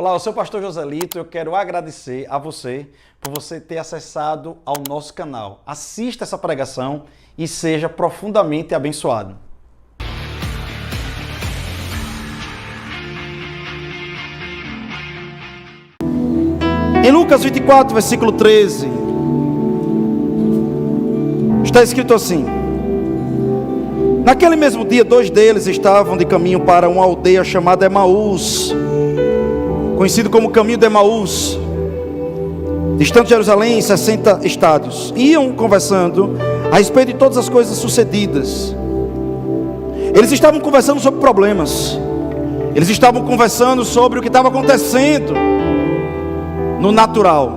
Olá, eu sou o pastor Joselito. Eu quero agradecer a você por você ter acessado ao nosso canal. Assista essa pregação e seja profundamente abençoado. Em Lucas 24, versículo 13, está escrito assim: naquele mesmo dia, 2 deles estavam de caminho para uma aldeia chamada Emaús, conhecido como caminho de Emaús, distante de Jerusalém 60 estádios. Iam conversando a respeito de todas as coisas sucedidas. Eles estavam conversando sobre problemas. Eles estavam conversando sobre o que estava acontecendo no natural.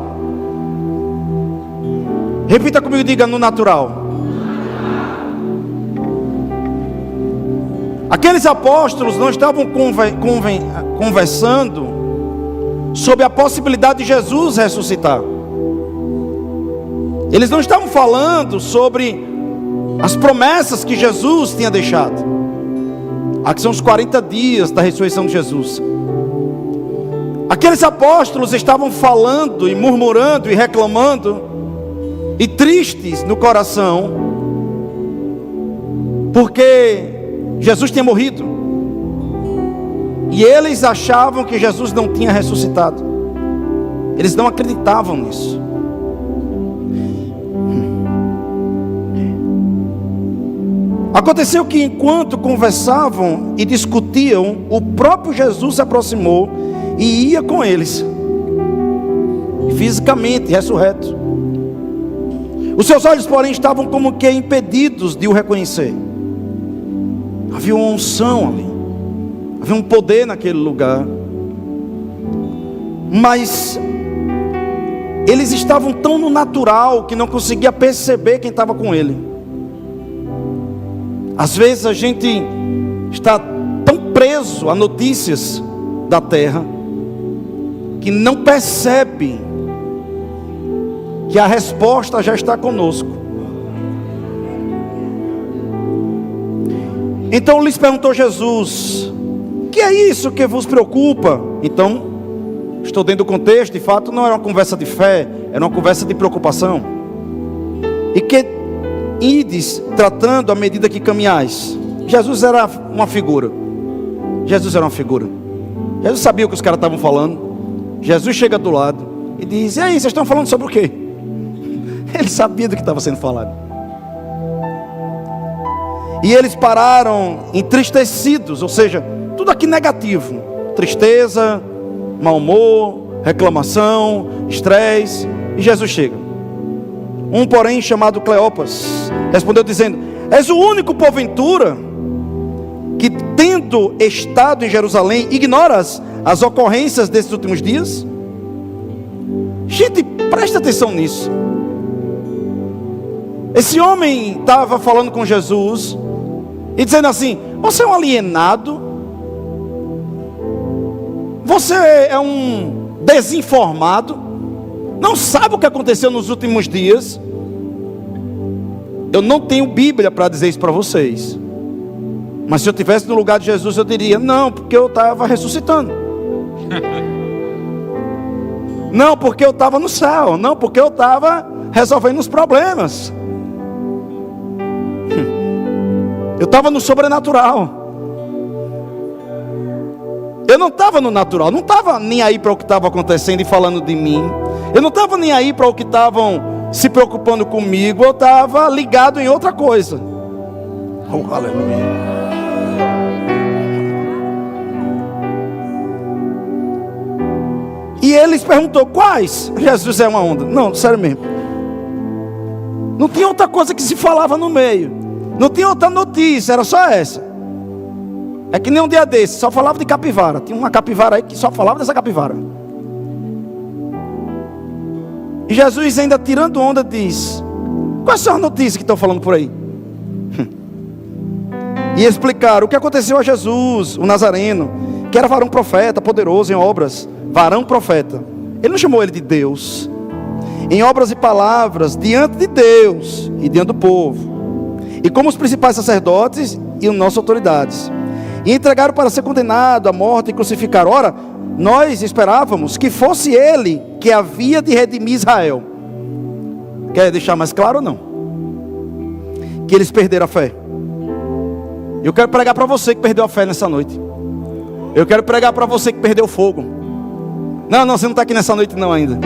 Repita comigo, diga: no natural. Aqueles apóstolos não estavam conversando sobre a possibilidade de Jesus ressuscitar. Eles não estavam falando sobre as promessas que Jesus tinha deixado. Aqui são os 40 dias da ressurreição de Jesus. Aqueles apóstolos estavam falando e murmurando e reclamando e tristes no coração, porque Jesus tinha morrido. E eles achavam que Jesus não tinha ressuscitado. Eles não acreditavam nisso. Aconteceu que enquanto conversavam e discutiam, o próprio Jesus se aproximou e ia com eles, fisicamente ressurreto. Os seus olhos, porém, estavam como que impedidos de o reconhecer. Havia uma unção ali, havia um poder naquele lugar, mas eles estavam tão no natural que não conseguia perceber quem estava com ele. Às vezes a gente está tão preso a notícias da terra que não percebe que a resposta já está conosco. Então lhes perguntou Jesus: que é isso que vos preocupa? Então, estou dentro do contexto, de fato não era uma conversa de fé, era uma conversa de preocupação. E que ides tratando à medida que caminhais. Jesus era uma figura. Jesus era uma figura. Jesus sabia o que os caras estavam falando. Jesus chega do lado e diz: e aí, vocês estão falando sobre o quê? Ele sabia do que estava sendo falado. E eles pararam entristecidos, ou seja, tudo aqui negativo: tristeza, mau humor, reclamação, estresse. E Jesus chega. Um, porém, chamado Cleopas, respondeu dizendo: és o único, porventura, que tendo estado em Jerusalém, ignoras as ocorrências desses últimos dias? Gente, presta atenção nisso. Esse homem estava falando com Jesus e dizendo assim: você é um alienado, você é um desinformado, não sabe o que aconteceu nos últimos dias. Eu não tenho Bíblia para dizer isso para vocês, mas se eu estivesse no lugar de Jesus, eu diria: não, porque eu estava ressuscitando. Não, porque eu estava no céu. Não, porque eu estava resolvendo os problemas. Eu estava no sobrenatural. Eu não estava no natural. Não estava nem aí para o que estava acontecendo e falando de mim. Eu não estava nem aí para o que estavam se preocupando comigo. Eu estava ligado em outra coisa. Oh, aleluia. E eles perguntou: quais? Jesus é uma onda. Não, sério mesmo. Não tinha outra coisa que se falava no meio. Não tinha outra notícia, era só essa. É que nem um dia desse, só falava de capivara. Tinha uma capivara aí que só falava dessa capivara. E Jesus, ainda tirando onda, diz: quais são as notícias que estão falando por aí? E explicaram o que aconteceu a Jesus, o Nazareno, que era varão profeta, poderoso em obras. Varão profeta. Ele não chamou ele de Deus. Em obras e palavras, diante de Deus e diante do povo. E como os principais sacerdotes e as nossas autoridades. E entregaram para ser condenado à morte e crucificaram. Ora, nós esperávamos que fosse ele que havia de redimir Israel. Quer deixar mais claro ou não? Que eles perderam a fé. Eu quero pregar para você que perdeu a fé nessa noite. Eu quero pregar para você que perdeu o fogo. Não, você não está aqui nessa noite não ainda.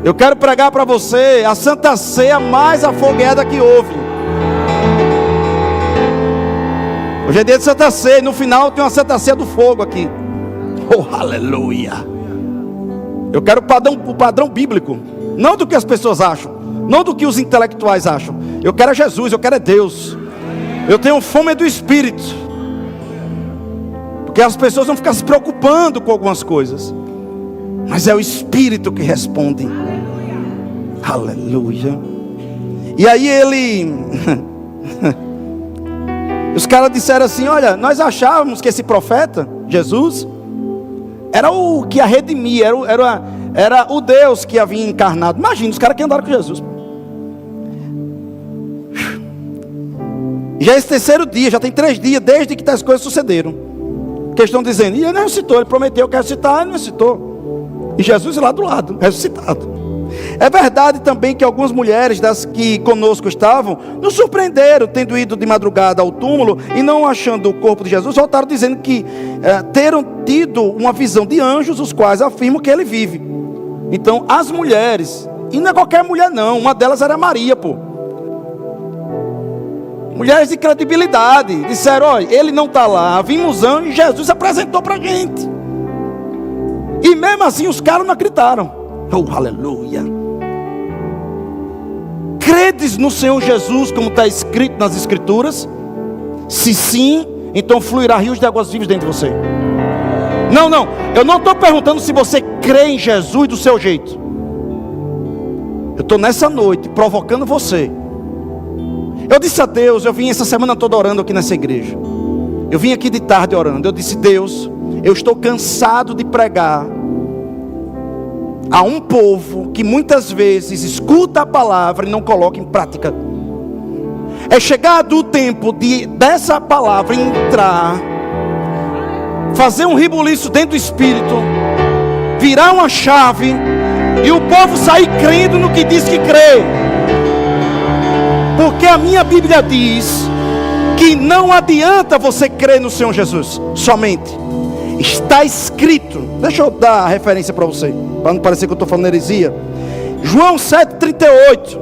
Eu quero pregar para você a Santa Ceia mais afogueada que houve. Hoje é dia de Santa Ceia, no final tem uma Santa Ceia do fogo aqui. Oh, aleluia. Eu quero o padrão bíblico, não do que as pessoas acham, não do que os intelectuais acham. Eu quero Jesus, eu quero Deus. Eu tenho fome do Espírito. Porque as pessoas vão ficar se preocupando com algumas coisas, mas é o Espírito que responde. Aleluia. E aí os caras disseram assim: olha, nós achávamos que esse profeta, Jesus, era o que ia redimir, era o Deus que havia encarnado. Imagina, os caras que andaram com Jesus. Já é esse terceiro dia, já tem 3 dias desde que tais coisas sucederam. Que estão dizendo, e ele não ressuscitou, ele prometeu que ia ressuscitar, ele não ressuscitou. E Jesus lá do lado, ressuscitado. É verdade também que algumas mulheres das que conosco estavam nos surpreenderam, tendo ido de madrugada ao túmulo e não achando o corpo de Jesus, voltaram dizendo que teram tido uma visão de anjos, os quais afirmam que ele vive. Então as mulheres, e não é qualquer mulher não, uma delas era Maria, mulheres de credibilidade, disseram: olha, ele não está lá, vimos anjos e Jesus apresentou para a gente. E mesmo assim os caras não acreditaram. Oh, aleluia. Credes no Senhor Jesus, como está escrito nas Escrituras? Se sim, então fluirá rios de águas vivas dentro de você. Não, eu não estou perguntando se você crê em Jesus do seu jeito. Eu estou nessa noite provocando você. Eu disse a Deus, eu vim essa semana toda orando aqui nessa igreja. Eu vim aqui de tarde orando. Eu disse: Deus, eu estou cansado de pregar a um povo que muitas vezes escuta a palavra e não coloca em prática. É chegado o tempo dessa palavra entrar, fazer um rebuliço dentro do Espírito, virar uma chave e o povo sair crendo no que diz que crê. Porque a minha Bíblia diz que não adianta você crer no Senhor Jesus somente. Está escrito, deixa eu dar a referência para você, para não parecer que eu estou falando heresia. João 7,38.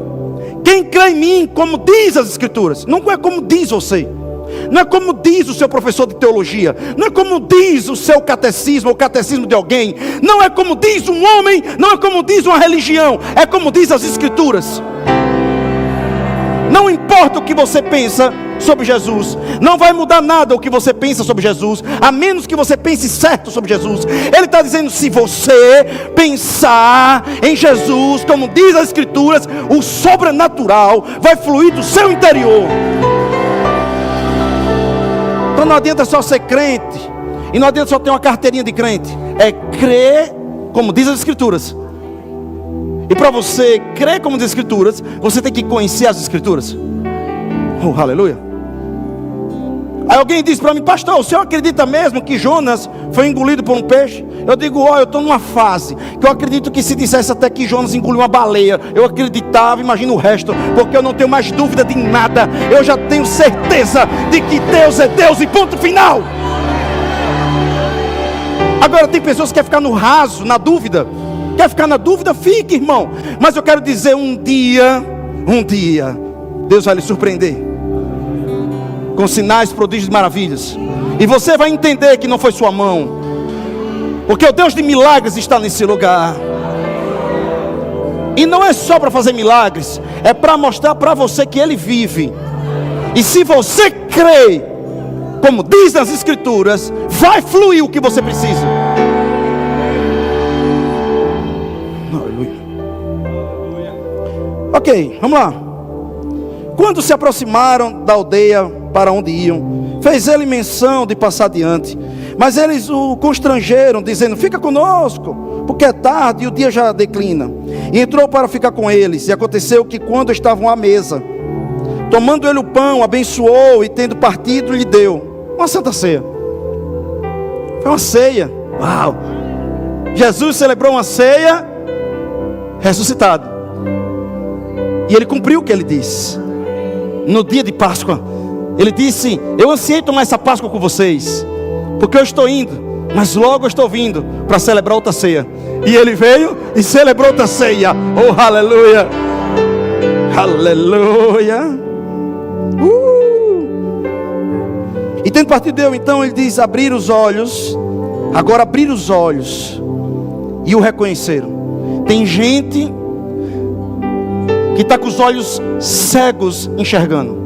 Quem crê em mim, como diz as Escrituras, não é como diz você, não é como diz o seu professor de teologia, não é como diz o seu catecismo, ou o catecismo de alguém, não é como diz um homem, não é como diz uma religião, é como diz as Escrituras. Não importa o que você pensa sobre Jesus, não vai mudar nada o que você pensa sobre Jesus, a menos que você pense certo sobre Jesus. Ele está dizendo: se você pensar em Jesus, como diz as Escrituras, o sobrenatural vai fluir do seu interior. Então não adianta só ser crente, e não adianta só ter uma carteirinha de crente, é crer como diz as Escrituras. E para você crer como diz as Escrituras, você tem que conhecer as Escrituras. Oh, aleluia. Aí alguém diz para mim: pastor, o senhor acredita mesmo que Jonas foi engolido por um peixe? Eu digo: ó, eu estou numa fase que eu acredito que se dissesse até que Jonas engoliu uma baleia, eu acreditava. Imagina o resto, porque eu não tenho mais dúvida de nada. Eu já tenho certeza de que Deus é Deus e ponto final. Agora tem pessoas que querem ficar no raso, na dúvida. Quer ficar na dúvida? Fique, irmão. Mas eu quero dizer, um dia Deus vai lhe surpreender com sinais, prodígios e maravilhas. E você vai entender que não foi sua mão, porque o Deus de milagres está nesse lugar. E não é só para fazer milagres, é para mostrar para você que Ele vive. E se você crê, como diz nas Escrituras, vai fluir o que você precisa. Ok, vamos lá. Quando se aproximaram da aldeia para onde iam, fez ele menção de passar adiante, mas eles o constrangeram, dizendo: fica conosco, porque é tarde e o dia já declina. E entrou para ficar com eles. E aconteceu que, quando estavam à mesa, tomando ele o pão, abençoou, e tendo partido, lhe deu uma santa ceia. Foi uma ceia. Uau! Jesus celebrou uma ceia ressuscitado. E ele cumpriu o que ele disse. No dia de Páscoa, ele disse: eu ansiei tomar essa Páscoa com vocês, porque eu estou indo, mas logo eu estou vindo para celebrar outra ceia. E ele veio e celebrou outra ceia. Oh, aleluia! Aleluia! E tendo partido deu, então ele diz: abrir os olhos. Agora abrir os olhos e o reconheceram. Tem gente que está com os olhos cegos enxergando.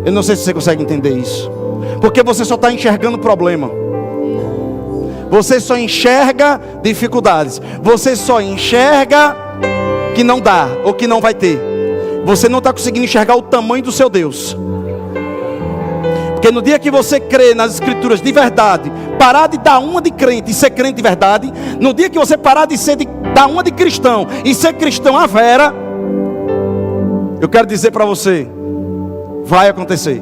Eu não sei se você consegue entender isso, porque você só está enxergando problema. Você só enxerga dificuldades. Você só enxerga que não dá ou que não vai ter. Você não está conseguindo enxergar o tamanho do seu Deus. Porque no dia que você crê nas Escrituras de verdade, parar de dar uma de crente e ser crente de verdade, no dia que você parar de dar uma de cristão e ser cristão à vera, eu quero dizer para você, vai acontecer.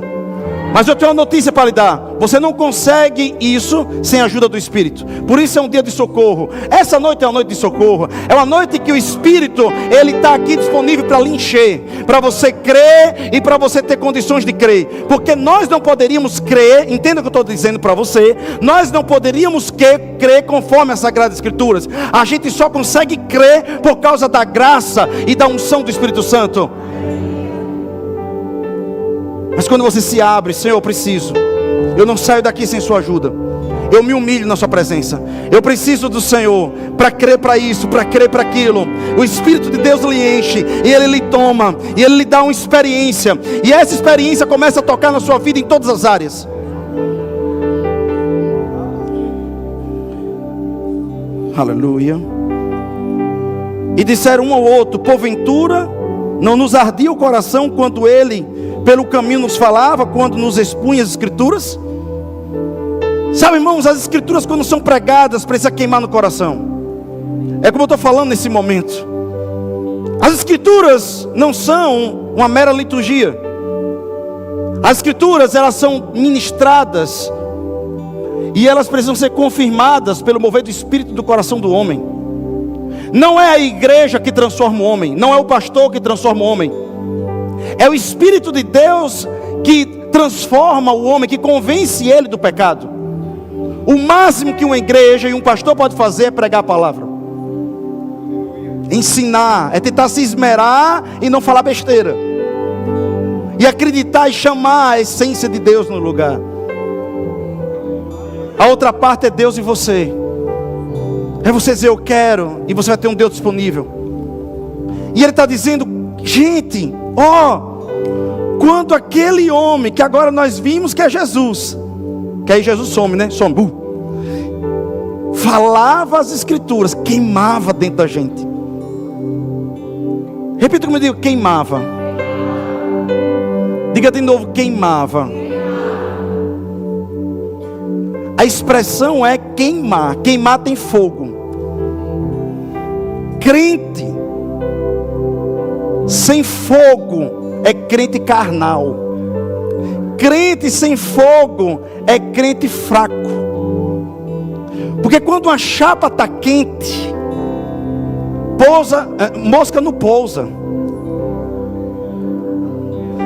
Mas eu tenho uma notícia para lhe dar: você não consegue isso sem a ajuda do Espírito. Por isso é um dia de socorro. Essa noite é uma noite de socorro. É uma noite que o Espírito, ele está aqui disponível para lhe encher, para você crer e para você ter condições de crer. Porque nós não poderíamos crer, entenda o que eu estou dizendo para você, nós não poderíamos crer conforme as Sagradas Escrituras. A gente só consegue crer por causa da graça e da unção do Espírito Santo. Mas quando você se abre: Senhor, eu preciso, eu não saio daqui sem sua ajuda, eu me humilho na sua presença, eu preciso do Senhor para crer para isso, para crer para aquilo. O Espírito de Deus lhe enche, e Ele lhe toma, e Ele lhe dá uma experiência, e essa experiência começa a tocar na sua vida em todas as áreas. Aleluia. E disseram um ao outro: porventura não nos ardia o coração quando Ele pelo caminho nos falava, quando nos expunha as Escrituras? Sabe, irmãos, as Escrituras, quando são pregadas, precisam queimar no coração. É como eu estou falando nesse momento. As Escrituras não são uma mera liturgia. As Escrituras, elas são ministradas, e elas precisam ser confirmadas pelo mover do Espírito do coração do homem. Não é a igreja que transforma o homem, não é o pastor que transforma o homem. É o Espírito de Deus que transforma o homem, que convence ele do pecado. O máximo que uma igreja e um pastor pode fazer é pregar a palavra, ensinar, é tentar se esmerar e não falar besteira, e acreditar e chamar a essência de Deus no lugar. A outra parte é Deus e você. É você dizer: eu quero, e você vai ter um Deus disponível. E Ele está dizendo: gente, quando aquele homem que agora nós vimos que é Jesus, que aí Jesus some, né? Some. Falava as Escrituras, queimava dentro da gente. Repita comigo: queimava. Diga de novo: queimava. A expressão é queimar. Queimar tem fogo. Crente sem fogo é crente carnal. Crente sem fogo é crente fraco. Porque quando uma chapa está quente, mosca não pousa.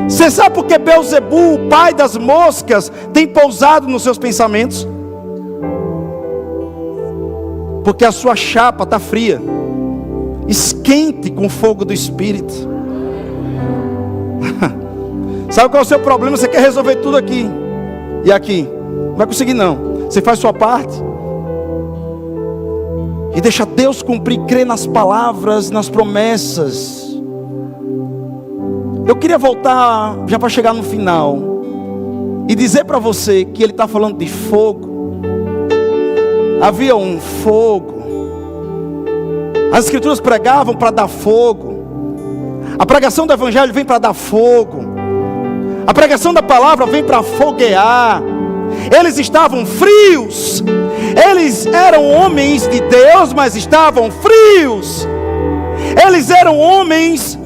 Você sabe por que Beelzebu, o pai das moscas, tem pousado nos seus pensamentos? Porque a sua chapa está fria. Esquente com o fogo do Espírito. Sabe qual é o seu problema? Você quer resolver tudo aqui e aqui. Não vai conseguir não. Você faz sua parte e deixa Deus cumprir. Crê nas palavras, nas promessas. Eu queria voltar já para chegar no final e dizer para você que Ele está falando de fogo. Havia um fogo. As Escrituras pregavam para dar fogo. A pregação do Evangelho vem para dar fogo. A pregação da palavra vem para foguear. Eles estavam frios. Eles eram homens de Deus, mas estavam frios. Eles eram homens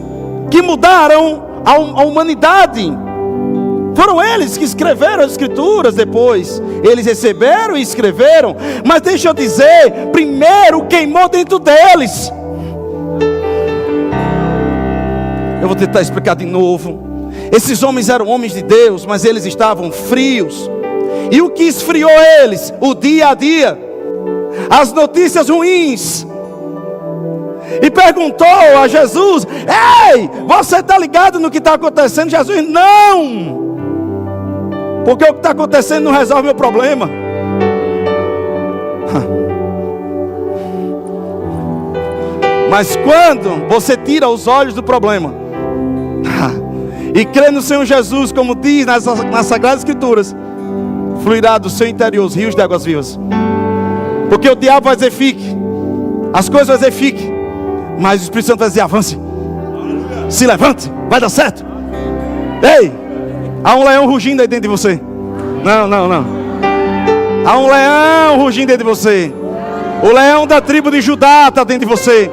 que mudaram a humanidade. Foram eles que escreveram as escrituras depois. Eles receberam e escreveram. Mas deixa eu dizer, primeiro queimou dentro deles. Eu vou tentar explicar de novo. Esses homens eram homens de Deus, mas eles estavam frios. E o que esfriou eles? O dia a dia, as notícias ruins. E perguntou a Jesus: ei, você está ligado no que está acontecendo? Jesus: não, porque o que está acontecendo não resolve meu problema. Mas quando você tira os olhos do problema e crê no Senhor Jesus, como diz nas Sagradas Escrituras, fluirá do seu interior os rios de águas vivas. Porque o diabo vai dizer fique, as coisas vai dizer fique, mas o Espírito Santo vai dizer avance, se levante, vai dar certo. Ei, há um leão rugindo aí dentro de você. Não. Há um leão rugindo dentro de você. O leão da tribo de Judá está dentro de você.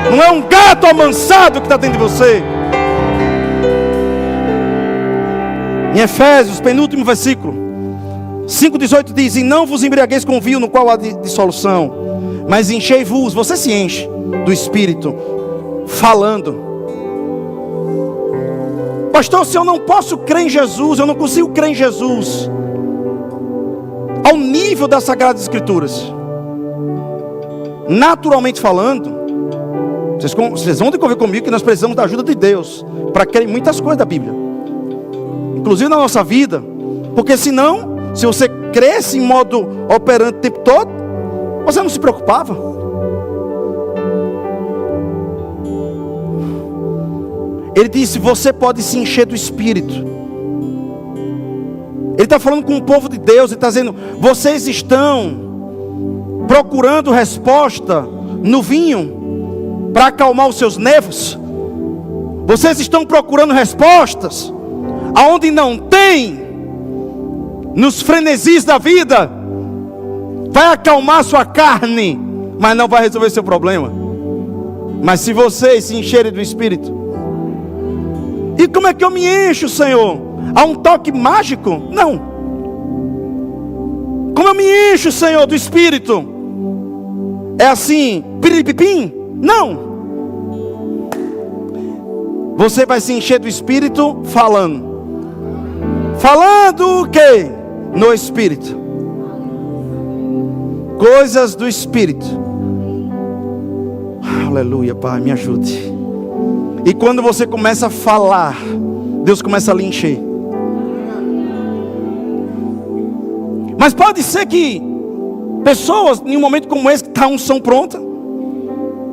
Não é um gato amansado que está dentro de você. Em Efésios, penúltimo versículo 5,18 diz: e não vos embriagueis com vinho, no qual há dissolução, mas enchei-vos, você se enche do Espírito, falando. Pastor, se eu não posso crer em Jesus, eu não consigo crer em Jesus ao nível das Sagradas Escrituras, naturalmente falando, vocês vão ter que ouvir comigo que nós precisamos da ajuda de Deus para crer em muitas coisas da Bíblia, inclusive na nossa vida. Porque senão, se você cresce em modo operante o tempo todo, você não se preocupava. Ele disse: você pode se encher do Espírito. Ele está falando com o povo de Deus. Ele está dizendo: vocês estão procurando resposta no vinho para acalmar os seus nervos. Vocês estão procurando respostas aonde não tem, nos frenesis da vida. Vai acalmar sua carne, mas não vai resolver seu problema. Mas se vocês se encherem do Espírito. E como é que eu me encho, Senhor? Há um toque mágico? Não. Como eu me encho, Senhor, do Espírito? É assim, piripipim? Não. Você vai se encher do Espírito falando. Falando o quê? No Espírito. Coisas do Espírito. Aleluia, Pai, me ajude. E quando você começa a falar, Deus começa a lhe encher. Mas pode ser que pessoas, em um momento como esse, que está a unção pronta,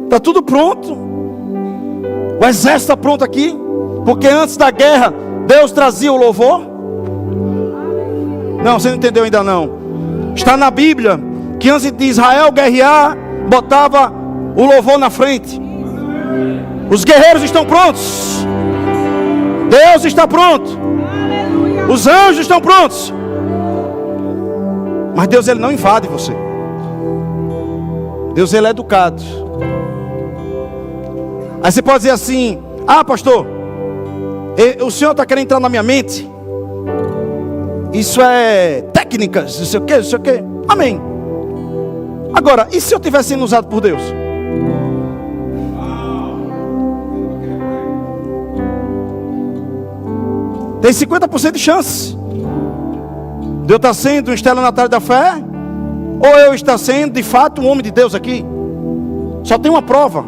está tudo pronto, o exército está pronto aqui, porque antes da guerra Deus trazia o louvor. Não, você não entendeu ainda não. Está na Bíblia que antes de Israel guerrear, botava o louvor na frente. Os guerreiros estão prontos. Deus está pronto. Os anjos estão prontos. Mas Deus, Ele não invade você. Deus, Ele é educado. Aí você pode dizer assim: ah, pastor, o senhor está querendo entrar na minha mente? Isso é técnicas, não sei o que, não sei o que. Amém. Agora, e se eu estivesse sendo usado por Deus? Tem 50% de chance de eu estar sendo um estelionatário da fé, ou eu estar sendo de fato um homem de Deus aqui. Só tem uma prova: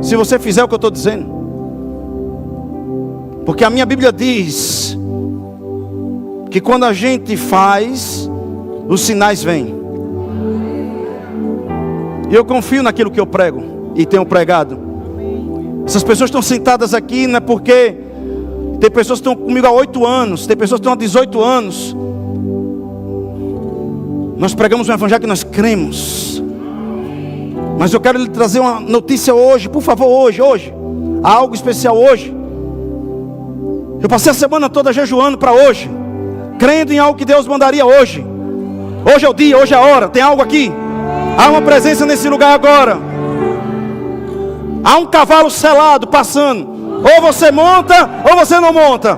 se você fizer o que eu estou dizendo. Porque a minha Bíblia diz que quando a gente faz, os sinais vêm. E eu confio naquilo que eu prego e tenho pregado. Essas pessoas estão sentadas aqui não é porque tem pessoas que estão comigo há 8 anos, tem pessoas que estão há 18 anos. Nós pregamos um evangelho que nós cremos. Mas eu quero lhe trazer uma notícia hoje, por favor, hoje. Há algo especial hoje. Eu passei a semana toda jejuando para hoje, crendo em algo que Deus mandaria hoje. Hoje é o dia, hoje é a hora, tem algo aqui. Há uma presença nesse lugar agora. Há um cavalo selado passando. Ou você monta, ou você não monta.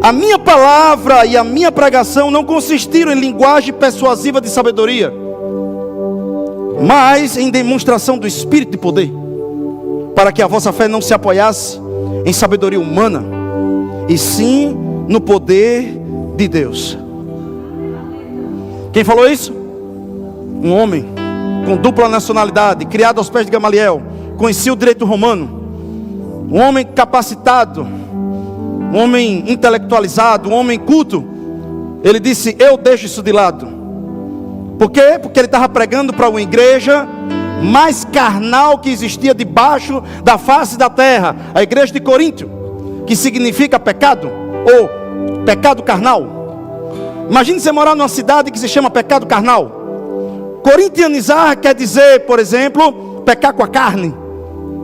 A minha palavra e a minha pregação não consistiram em linguagem persuasiva de sabedoria, mas em demonstração do Espírito de poder, para que a vossa fé não se apoiasse em sabedoria humana, e sim no poder de Deus. Quem falou isso? Um homem com dupla nacionalidade, criado aos pés de Gamaliel, conhecia o direito romano, um homem capacitado, um homem intelectualizado, um homem culto. Ele disse: eu deixo isso de lado. Por quê? Porque ele estava pregando para uma igreja mais carnal que existia debaixo da face da terra, a igreja de Coríntio, que significa pecado, ou pecado carnal. Imagine você morar numa cidade que se chama pecado carnal. Corintianizar quer dizer, por exemplo, pecar com a carne.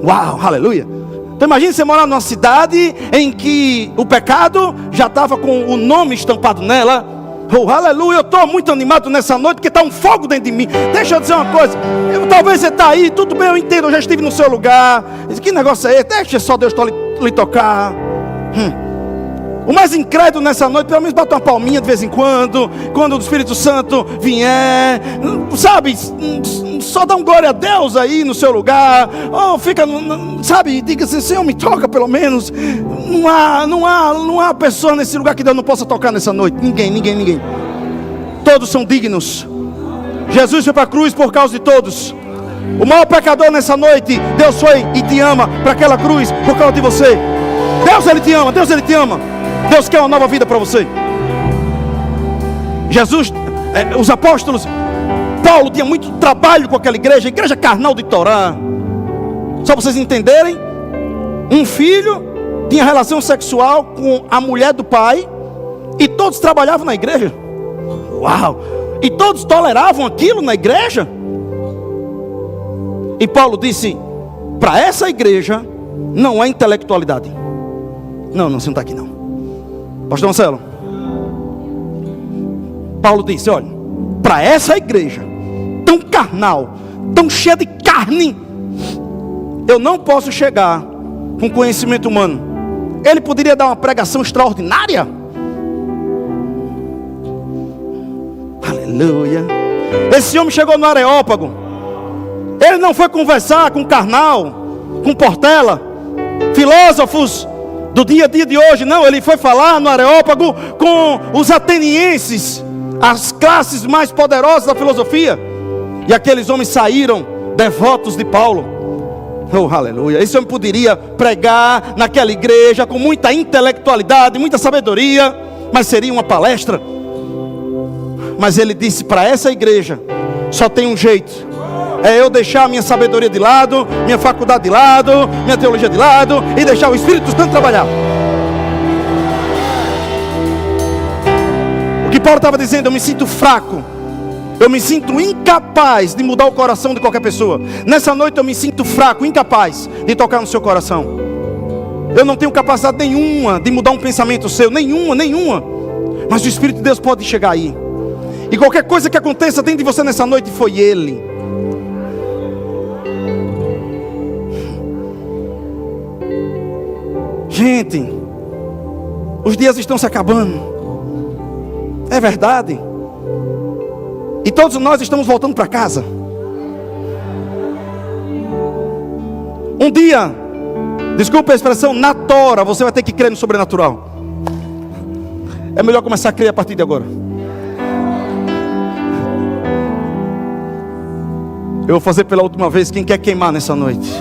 Uau, aleluia. Então imagine você morar numa cidade em que o pecado já estava com o nome estampado nela. Oh, aleluia, eu estou muito animado nessa noite, porque está um fogo dentro de mim. Deixa eu dizer uma coisa, talvez você está aí, tudo bem, eu entendo, eu já estive no seu lugar. Que negócio é esse? Deixa só Deus lhe tocar. O mais incrédulo nessa noite, pelo menos bota uma palminha de vez em quando o Espírito Santo vier, sabe, só dá um glória a Deus aí no seu lugar, ou fica, sabe, diga assim: Senhor, me toca pelo menos. Não há pessoa nesse lugar que Deus não possa tocar nessa noite. Ninguém. Todos são dignos. Jesus foi para a cruz por causa de todos. O maior pecador nessa noite, Deus foi e te ama para aquela cruz por causa de você. Deus, Ele te ama, Deus, Ele te ama. Deus quer uma nova vida para você. Jesus, os apóstolos, Paulo tinha muito trabalho com aquela igreja, a igreja carnal de Torá. Só para vocês entenderem, um filho tinha relação sexual com a mulher do pai, e todos trabalhavam na igreja. Uau! E todos toleravam aquilo na igreja. E Paulo disse: para essa igreja não há intelectualidade. Não, você não está aqui não. Pastor Marcelo, Paulo disse: olha, para essa igreja tão carnal, tão cheia de carne, eu não posso chegar com conhecimento humano. Ele poderia dar uma pregação extraordinária. Aleluia. Esse homem chegou no Areópago. Ele não foi conversar com carnal, com Portela, filósofos do dia a dia de hoje, não. Ele foi falar no Areópago com os atenienses, as classes mais poderosas da filosofia. E aqueles homens saíram devotos de Paulo. Oh, aleluia. Esse homem poderia pregar naquela igreja com muita intelectualidade, muita sabedoria, mas seria uma palestra. Mas ele disse: para essa igreja só tem um jeito: é eu deixar minha sabedoria de lado, minha faculdade de lado, minha teologia de lado, e deixar o Espírito Santo trabalhar. O que Paulo estava dizendo: eu me sinto fraco, eu me sinto incapaz de mudar o coração de qualquer pessoa. Nessa noite eu me sinto fraco, incapaz de tocar no seu coração. Eu não tenho capacidade nenhuma de mudar um pensamento seu, nenhuma. Mas o Espírito de Deus pode chegar aí. E qualquer coisa que aconteça dentro de você nessa noite, foi Ele. Gente, os dias estão se acabando. É verdade. E todos nós estamos voltando para casa. Um dia, desculpa a expressão, na tora, você vai ter que crer no sobrenatural. É melhor começar a crer a partir de agora. Eu vou fazer pela última vez. Quem quer queimar nessa noite?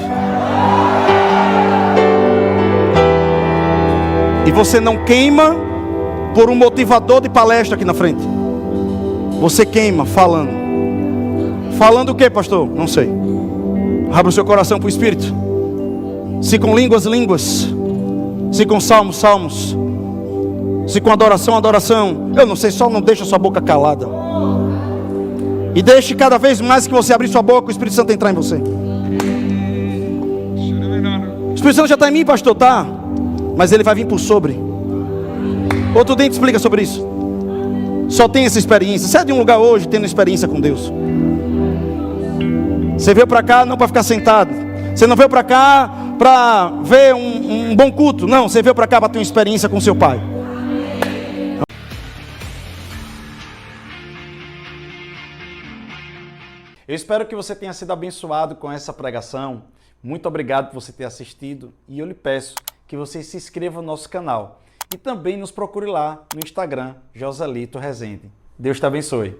E você não queima por um motivador de palestra aqui na frente. Você queima falando. Falando o que, pastor? Não sei. Abra o seu coração para o Espírito. Se com línguas, se com salmos. Se com adoração. Eu não sei, só não deixa sua boca calada. E deixe cada vez mais que você abrir sua boca, o Espírito Santo entrar em você. O Espírito Santo já está em mim, pastor, tá? Mas ele vai vir por sobre. Outro dia explica sobre isso. Só tem essa experiência. Sai de um lugar hoje tendo experiência com Deus. Você veio para cá não para ficar sentado. Você não veio para cá para ver um bom culto. Não, você veio para cá para ter uma experiência com seu Pai. Eu espero que você tenha sido abençoado com essa pregação. Muito obrigado por você ter assistido e eu lhe peço que você se inscreva no nosso canal e também nos procure lá no Instagram, Joselito Rezende. Deus te abençoe.